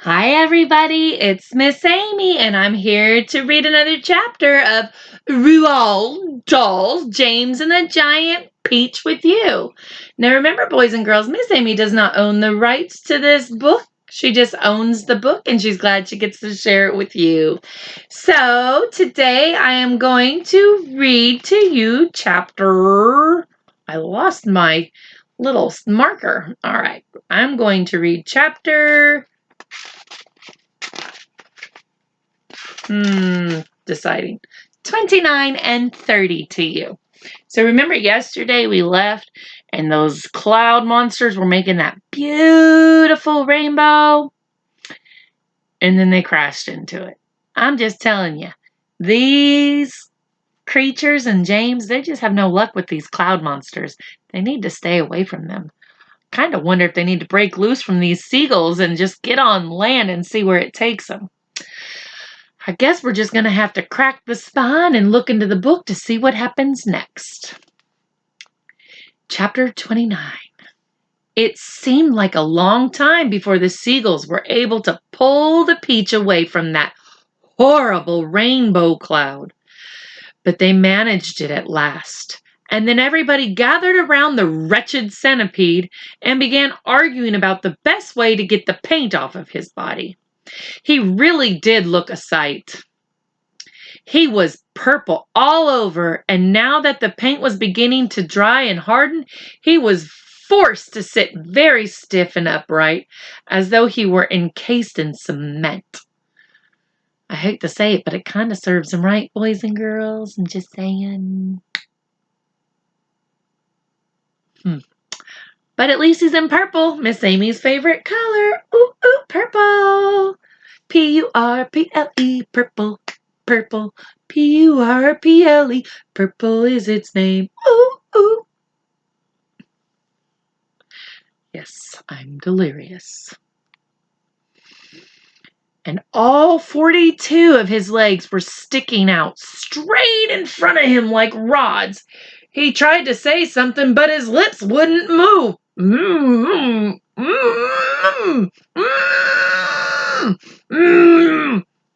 Hi, everybody. It's Miss Amy, and I'm here to read another chapter of Roald Dahl's James and the Giant Peach with you. Now, remember, boys and girls, Miss Amy does not own the rights to this book. She just owns the book, and she's glad she gets to share it with you. So, today I am going to read to you chapter. I lost my little marker. All right. I'm going to read chapter. Deciding 29 and 30 to you. So remember yesterday we left and those cloud monsters were making that beautiful rainbow and then they crashed into it. I'm just telling you, these creatures and James, they just have no luck with these cloud monsters. They need to stay away from them. Kind of wonder if they need to break loose from these seagulls and just get on land and see where it takes them. I guess we're just going to have to crack the spine and look into the book to see what happens next. Chapter 29. It seemed like a long time before the seagulls were able to pull the peach away from that horrible rainbow cloud. But they managed it at last. And then everybody gathered around the wretched centipede and began arguing about the best way to get the paint off of his body. He really did look a sight. He was purple all over, and now that the paint was beginning to dry and harden, he was forced to sit very stiff and upright, as though he were encased in cement. I hate to say it, but it kind of serves him right, boys and girls. I'm just saying. But at least he's in purple, Miss Amy's favorite color. Ooh, ooh, purple. Purple, purple. Purple, Purple, purple is its name. Ooh, ooh. Yes, I'm delirious. And all 42 of his legs were sticking out straight in front of him like rods. He tried to say something, but his lips wouldn't move.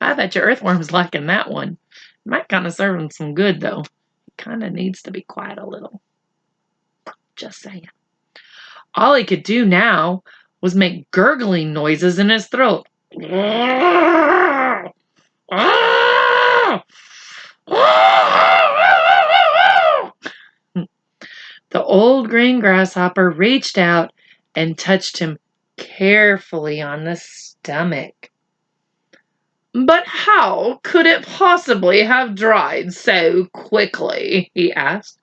I bet your earthworm's liking that one. Might kind of serve him some good, though. He kind of needs to be quiet a little. Just saying. All he could do now was make gurgling noises in his throat. The old green grasshopper reached out and touched him carefully on the stomach. But how could it possibly have dried so quickly? He asked.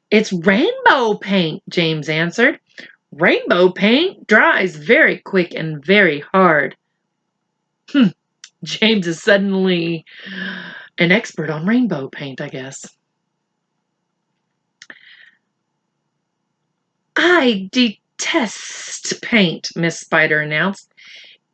It's rainbow paint, James answered. Rainbow paint dries very quick and very hard. James is suddenly an expert on rainbow paint, I guess. I detest paint, Miss Spider announced.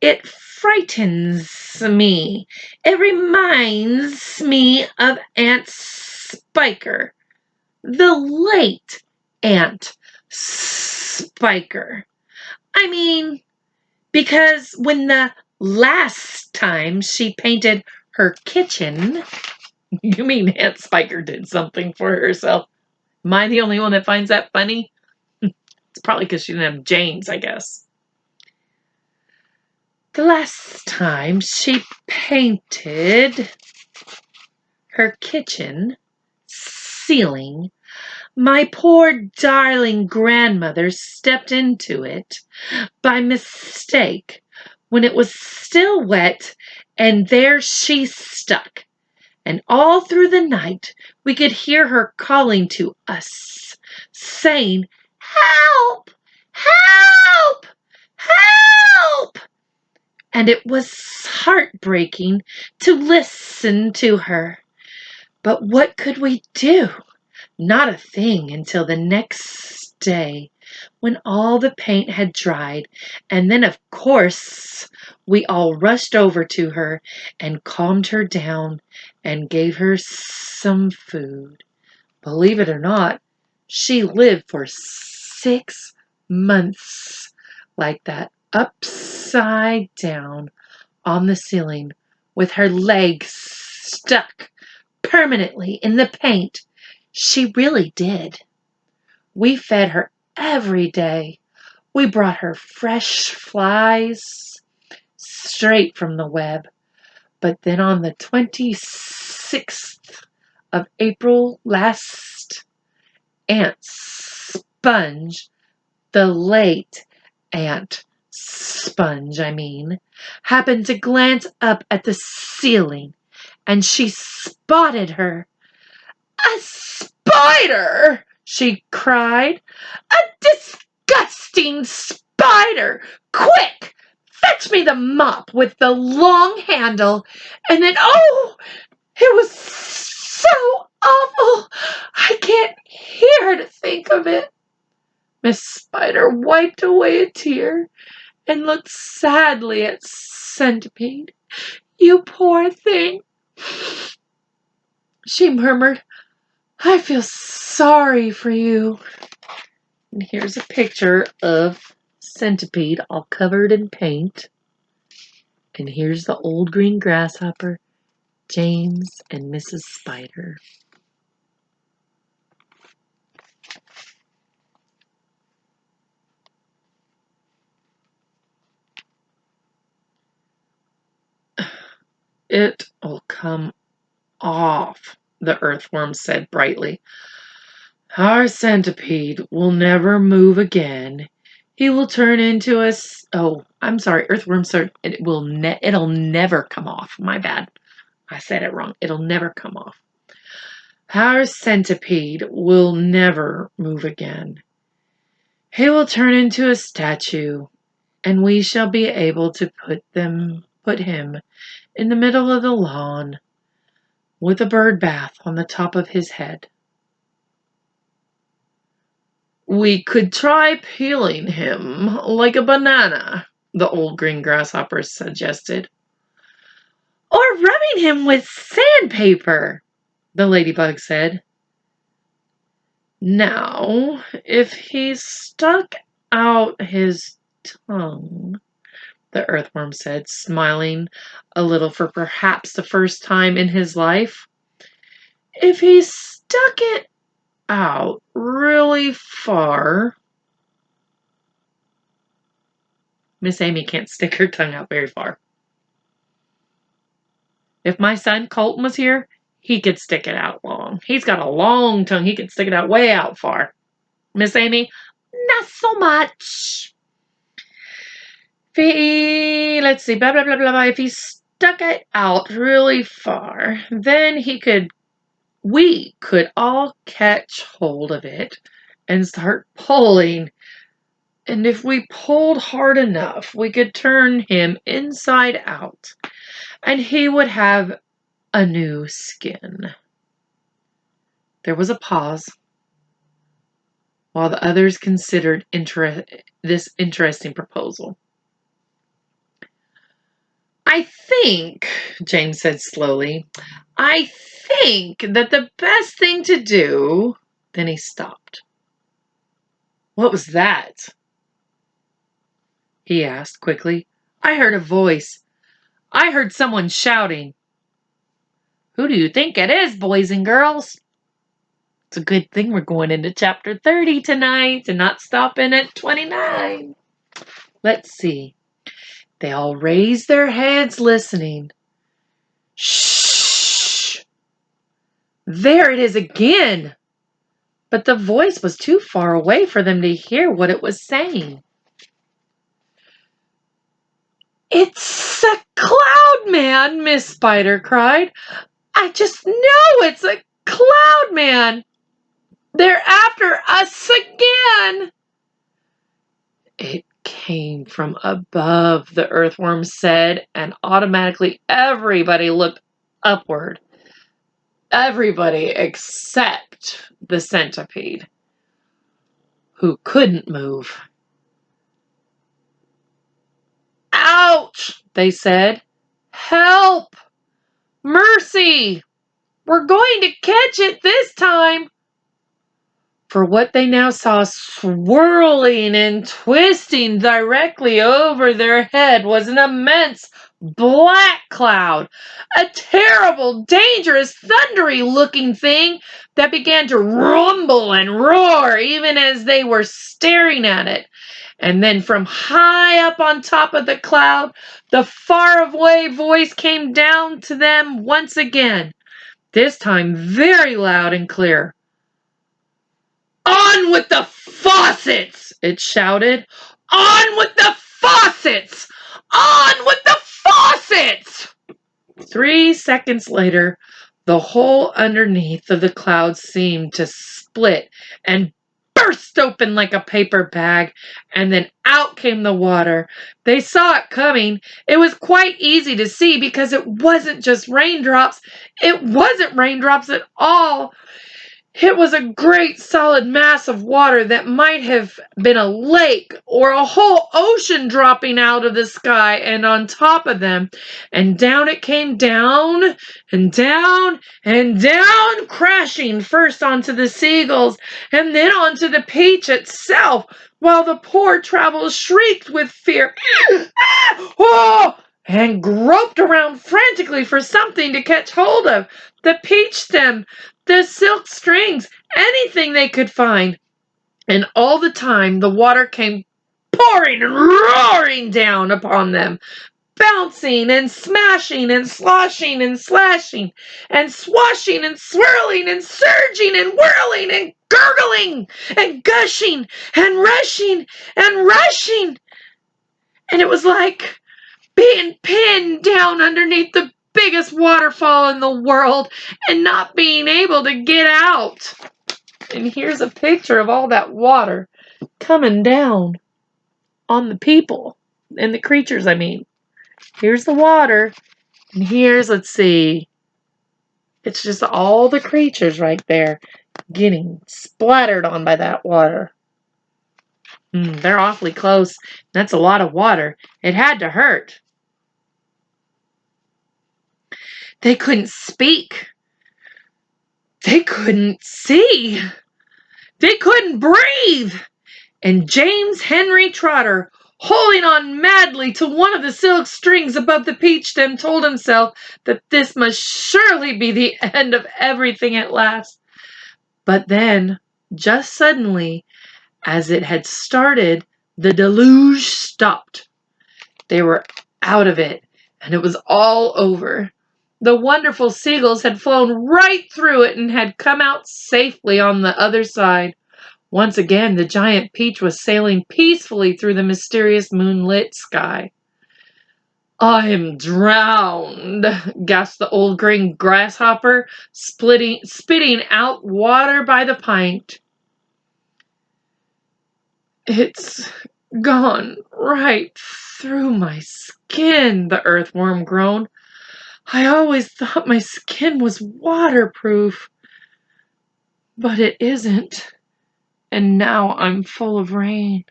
It frightens me. It reminds me of Aunt Spiker, the late Aunt Spiker. I mean, because when the last time she painted her kitchen, you mean Aunt Spiker did something for herself? Am I the only one that finds that funny? It's probably because she didn't have James, I guess. The last time she painted her kitchen ceiling, my poor darling grandmother stepped into it by mistake when it was still wet, and there she stuck. And all through the night we could hear her calling to us, saying, "Help! Help! Help!" And it was heartbreaking to listen to her. But what could we do? Not a thing until the next day, when all the paint had dried, and then of course we all rushed over to her and calmed her down and gave her some food. Believe it or not, she lived for 6 months like that, upside upside down on the ceiling with her legs stuck permanently in the paint. She really did. We fed her every day. We brought her fresh flies straight from the web. But then on the 26th of April last, Aunt Sponge, the late Aunt Sponge, happened to glance up at the ceiling, and she spotted her. "A spider!" she cried. "A disgusting spider! Quick! Fetch me the mop with the long handle." And then, oh, it was so awful. I can't hear to think of it. Miss Spider wiped away a tear and looked sadly at Centipede. "You poor thing," she murmured. "I feel sorry for you." And here's a picture of Centipede all covered in paint. And here's the old green grasshopper, James and Mrs. Spider. "It'll come off," the earthworm said brightly. "Our Centipede will never move again. He will turn into a earthworm, sir. It'll never come off. My bad. I said it wrong. It'll never come off. Our Centipede will never move again. He will turn into a statue, and we shall be able to put him in the middle of the lawn with a bird bath on the top of his head. We could try peeling him like a banana," the old green grasshopper suggested. "Or rubbing him with sandpaper," the ladybug said. "Now, if he stuck out his tongue," the earthworm said, smiling a little for perhaps the first time in his life. "If he stuck it out really far." Miss Amy can't stick her tongue out very far. If my son Colton was here, he could stick it out long. He's got a long tongue. He could stick it out way out far. Miss Amy, not so much. Let's see, blah, blah, blah, blah, blah. If he stuck it out really far, then we could all catch hold of it and start pulling. And if we pulled hard enough, we could turn him inside out, and he would have a new skin. There was a pause while the others considered this interesting proposal. "I think," James said slowly, "I think that the best thing to do—" Then he stopped. "What was that?" he asked quickly. "I heard a voice. I heard someone shouting." "Who do you think it is, boys and girls?" It's a good thing we're going into chapter 30 tonight and not stopping at 29. Let's see. They all raised their heads, listening. Shh! There it is again! But the voice was too far away for them to hear what it was saying. "It's a cloud man!" Miss Spider cried. "I just know it's a cloud man! They're after us again!" "It came from above," the earthworm said, and automatically everybody looked upward. Everybody except the centipede, who couldn't move. "Ouch!" they said. "Help! Mercy! We're going to catch it this time." For what they now saw swirling and twisting directly over their head was an immense black cloud, a terrible, dangerous, thundery looking thing that began to rumble and roar even as they were staring at it. And then from high up on top of the cloud, the faraway voice came down to them once again, this time very loud and clear. "On with the faucets!" it shouted. "On with the faucets! On with the faucets!" 3 seconds later, the hole underneath of the cloud seemed to split and burst open like a paper bag, and then out came the water. They saw it coming. It was quite easy to see because it wasn't just raindrops. It wasn't raindrops at all. It was a great solid mass of water that might have been a lake or a whole ocean dropping out of the sky and on top of them. And down it came, down and down and down, crashing first onto the seagulls and then onto the peach itself, while the poor travelers shrieked with fear and groped around frantically for something to catch hold of. The peach stem, the silk strings, anything they could find. And all the time the water came pouring and roaring down upon them, bouncing and smashing and sloshing and slashing and swashing and swirling and surging and whirling and gurgling and gushing and rushing and rushing. And it was like being pinned down underneath the biggest waterfall in the world and not being able to get out. And here's a picture of all that water coming down on the people and the creatures, I mean. Here's the water, and here's, let's see, it's just all the creatures right there getting splattered on by that water. They're awfully close. That's a lot of water. It had to hurt. They couldn't speak. They couldn't see. They couldn't breathe. And James Henry Trotter, holding on madly to one of the silk strings above the peach stem, told himself that this must surely be the end of everything at last. But then, just suddenly, as it had started, the deluge stopped. They were out of it, and it was all over. The wonderful seagulls had flown right through it and had come out safely on the other side. Once again, the giant peach was sailing peacefully through the mysterious moonlit sky. "I'm drowned," gasped the old green grasshopper, spitting out water by the pint. "It's gone right through my skin," the earthworm groaned. "I always thought my skin was waterproof, but it isn't, and now I'm full of rain."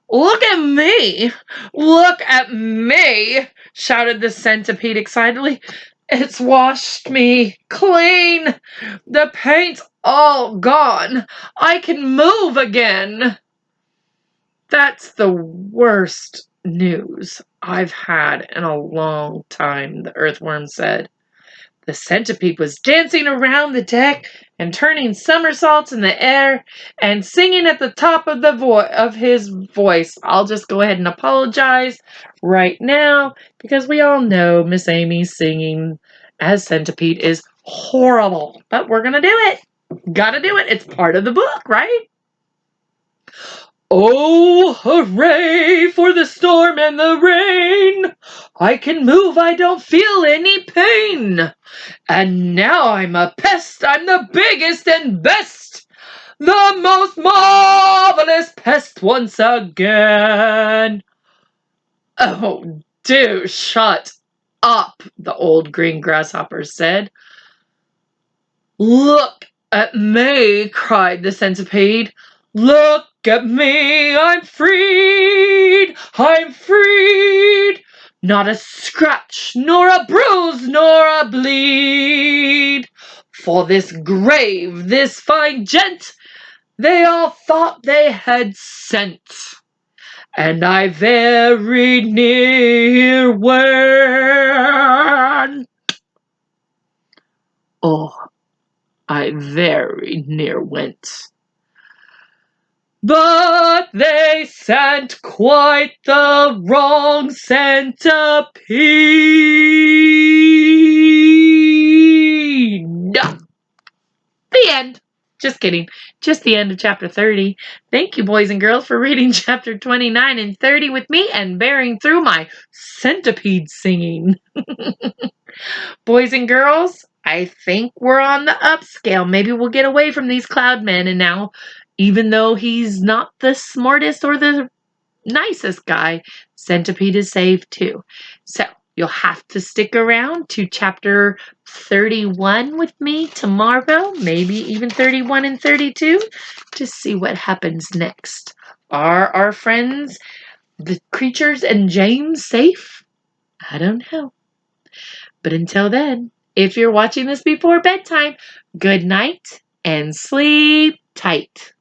"Look at me! Look at me!" shouted the centipede excitedly. "It's washed me clean. The paint's all gone. I can move again." "That's the worst news I've had in a long time," the earthworm said. The centipede was dancing around the deck and turning somersaults in the air and singing at the top of his voice. I'll just go ahead and apologize right now because we all know Miss Amy's singing as Centipede is horrible. But we're going to do it. Gotta do it. It's part of the book, right? "Oh, hooray for the storm and the rain! I can move, I don't feel any pain. And now I'm a pest, I'm the biggest and best, the most marvelous pest once again." "Oh, do shut up," the old green grasshopper said. "Look at me," cried the centipede. "Look at me, I'm freed, I'm freed. Not a scratch, nor a bruise, nor a bleed. For this grave, this fine gent, They all thought they had sense, and I very near went. Oh, I very near went. But they sent quite the wrong centipede. The end. Just kidding. Just the end of chapter 30. Thank you, boys and girls, for reading chapter 29 and 30 with me and bearing through my centipede singing. Boys and girls, I think we're on the upscale. Maybe we'll get away from these cloud men, and now, even though he's not the smartest or the nicest guy, Centipede is saved too. So you'll have to stick around to chapter 31 with me tomorrow, maybe even 31 and 32, to see what happens next. Are our friends, the creatures, and James safe? I don't know. But until then, if you're watching this before bedtime, good night and sleep tight.